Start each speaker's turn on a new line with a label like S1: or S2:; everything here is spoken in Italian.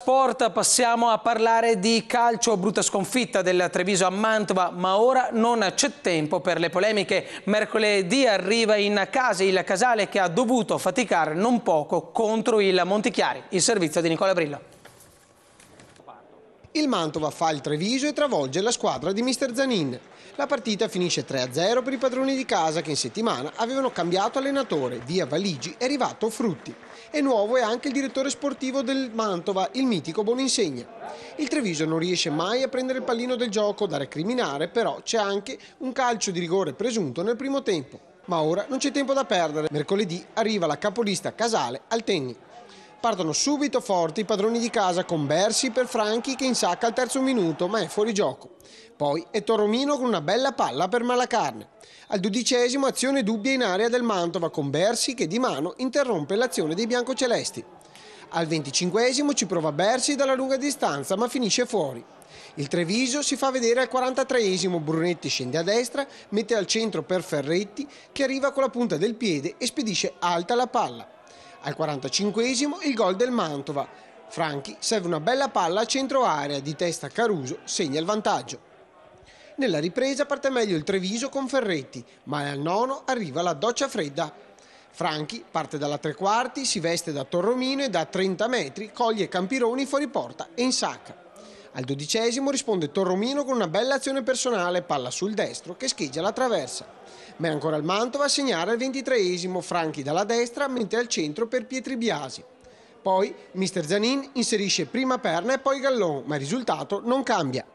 S1: Sport, passiamo a parlare di calcio. Brutta sconfitta del Treviso a Mantova, ma ora non c'è tempo per le polemiche. Mercoledì arriva in casa il Casale, che ha dovuto faticare non poco contro il Montichiari. Il servizio di Nicola Brillo.
S2: Il Mantova fa il Treviso e travolge la squadra di mister Zanin. La partita finisce 3-0 per i padroni di casa, che in settimana avevano cambiato allenatore. Via Valigi è arrivato Frutti. E nuovo è anche il direttore sportivo del Mantova, il mitico Boninsegna. Il Treviso non riesce mai a prendere il pallino del gioco da recriminare, però c'è anche un calcio di rigore presunto nel primo tempo. Ma ora non c'è tempo da perdere. Mercoledì arriva la capolista Casale al Tenni. Partono subito forti i padroni di casa con Bersi per Franchi, che insacca al terzo minuto ma è fuori gioco. Poi è Torromino con una bella palla per Malacarne. Al 12esimo azione dubbia in area del Mantova con Bersi che di mano interrompe l'azione dei biancocelesti. Al 25esimo ci prova Bersi dalla lunga distanza ma finisce fuori. Il Treviso si fa vedere al 43esimo, Brunetti scende a destra, mette al centro per Ferretti che arriva con la punta del piede e spedisce alta la palla. Al 45esimo il gol del Mantova. Franchi serve una bella palla a centro area, di testa Caruso segna il vantaggio. Nella ripresa parte meglio il Treviso con Ferretti, ma al nono arriva la doccia fredda. Franchi parte dalla tre quarti, si veste da Torromino e da 30 metri coglie Campironi fuori porta e insacca. Al 12esimo risponde Torromino con una bella azione personale, palla sul destro che scheggia la traversa. Ma è ancora il Mantova a segnare al 23esimo, Franchi dalla destra mentre al centro per Pietri Biasi. Poi mister Zanin inserisce prima Perna e poi Gallon, ma il risultato non cambia.